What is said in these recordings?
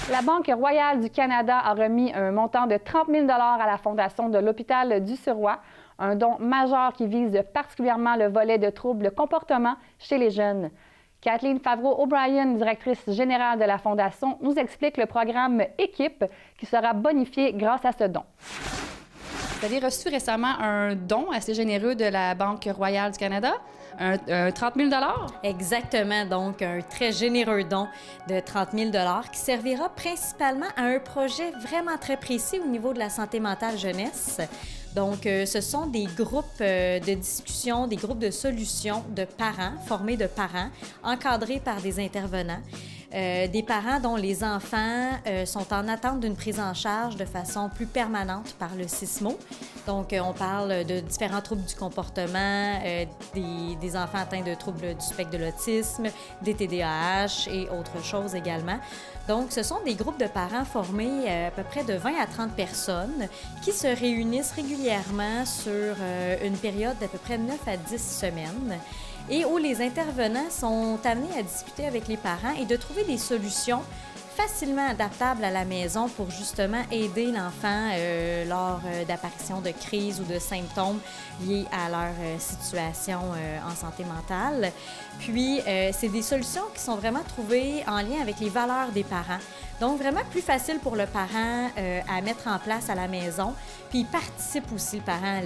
La Banque royale du Canada a remis un montant de 30 000 à la Fondation de l'Hôpital du Sirois, un don majeur qui vise particulièrement le volet de troubles de comportement chez les jeunes. Kathleen Favreau-O'Brien, directrice générale de la Fondation, nous explique le programme Équipe qui sera bonifié grâce à ce don. Vous avez reçu récemment un don assez généreux de la Banque royale du Canada, un 30 000 Exactement, donc un très généreux don de 30 000 qui servira principalement à un projet vraiment très précis au niveau de la santé mentale jeunesse. Donc, ce sont des groupes de discussion, des groupes de solutions de parents, formés de parents, encadrés par des intervenants. Des parents dont les enfants sont en attente d'une prise en charge de façon plus permanente par le CISMO. Donc, on parle de différents troubles du comportement, des enfants atteints de troubles du spectre de l'autisme, des TDAH et autres choses également. Donc, ce sont des groupes de parents formés à peu près de 20 à 30 personnes qui se réunissent régulièrement sur une période d'à peu près 9 à 10 semaines et où les intervenants sont amenés à discuter avec les parents et de trouver des solutions facilement adaptables à la maison pour justement aider l'enfant lors d'apparitions de crises ou de symptômes liés à leur situation en santé mentale. Puis, c'est des solutions qui sont vraiment trouvées en lien avec les valeurs des parents. Donc, vraiment plus facile pour le parent à mettre en place à la maison. Puis, il participe aussi, le parent,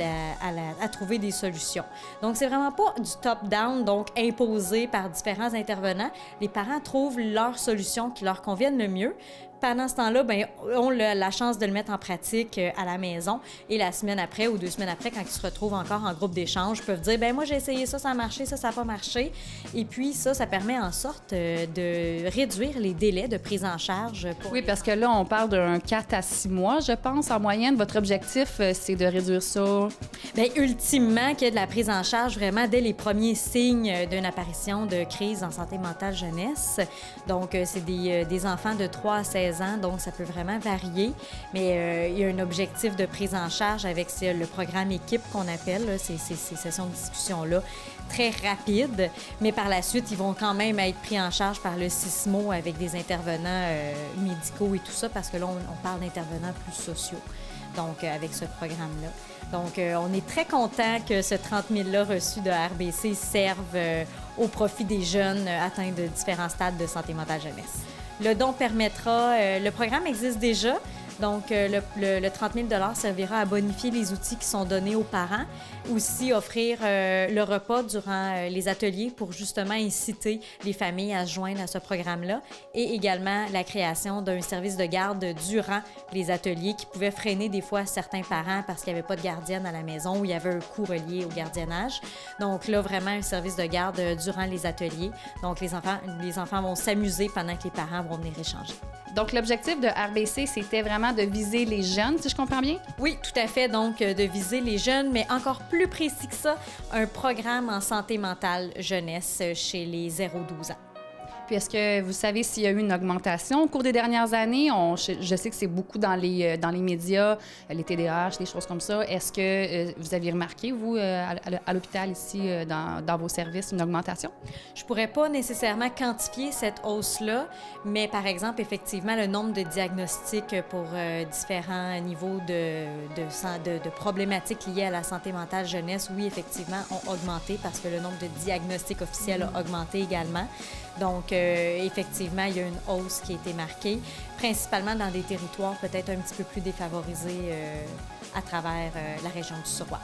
à trouver des solutions. Donc, c'est vraiment pas du top-down, donc imposé par différents intervenants. Les parents trouvent leurs solutions qui leur conviennent le mieux. Pendant ce temps-là, bien, ont la chance de le mettre en pratique à la maison. Et la semaine après ou 2 semaines après, quand ils se retrouvent encore en groupe d'échange, peuvent dire, bien, moi, j'ai essayé ça, ça a marché, ça n'a pas marché. Et puis, ça permet en sorte de réduire les délais de prise en charge. Oui, parce que là, on parle d'un 4 à 6 mois, je pense, en moyenne. Votre objectif, c'est de réduire ça? Bien, ultimement, qu'il y ait de la prise en charge vraiment dès les premiers signes d'une apparition de crise en santé mentale jeunesse. Donc, c'est des enfants de 3 à 16 ans, donc ça peut vraiment varier. Mais il y a un objectif de prise en charge avec le programme Équipe qu'on appelle, là, ces sessions de discussion-là, très rapides. Mais par la suite, ils vont quand même être pris en charge par le CISMO avec des intervenants médicaux et tout ça, parce que là, on parle d'intervenants plus sociaux, donc avec ce programme-là. Donc, on est très content que ce 30 000-là reçu de RBC serve au profit des jeunes atteints de différents stades de santé mentale jeunesse. Le don permettra, le programme existe déjà, donc le 30 000 servira à bonifier les outils qui sont donnés aux parents, aussi offrir le repas durant les ateliers pour justement inciter les familles à se joindre à ce programme-là, et également la création d'un service de garde durant les ateliers qui pouvait freiner des fois certains parents parce qu'il n'y avait pas de gardienne à la maison ou il y avait un coût relié au gardiennage. Donc là, vraiment un service de garde durant les ateliers. Donc les enfants vont s'amuser pendant que les parents vont venir échanger. Donc, l'objectif de RBC, c'était vraiment de viser les jeunes, si je comprends bien? Oui, tout à fait. Donc, de viser les jeunes, mais encore plus précis que ça, un programme en santé mentale jeunesse chez les 0-12 ans. Puis, est-ce que vous savez s'il y a eu une augmentation au cours des dernières années? Je sais que c'est beaucoup dans les médias, les TDAH, des choses comme ça. Est-ce que vous aviez remarqué, vous, à l'hôpital ici, dans vos services, une augmentation? Je pourrais pas nécessairement quantifier cette hausse-là, mais par exemple, effectivement, le nombre de diagnostics pour différents niveaux de problématiques liées à la santé mentale jeunesse, oui, effectivement, ont augmenté parce que le nombre de diagnostics officiels a augmenté également. Donc, effectivement, il y a une hausse qui a été marquée, principalement dans des territoires peut-être un petit peu plus défavorisés à travers la région du Sirois.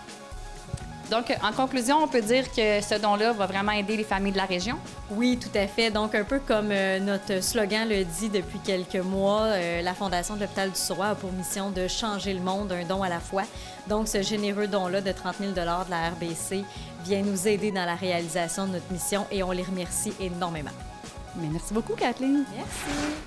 Donc, en conclusion, on peut dire que ce don-là va vraiment aider les familles de la région? Oui, tout à fait. Donc, un peu comme notre slogan le dit depuis quelques mois, la Fondation de l'Hôpital du Sirois a pour mission de changer le monde, un don à la fois. Donc, ce généreux don-là de 30 000 de la RBC vient nous aider dans la réalisation de notre mission et on les remercie énormément. Mais merci beaucoup, Kathleen. Merci.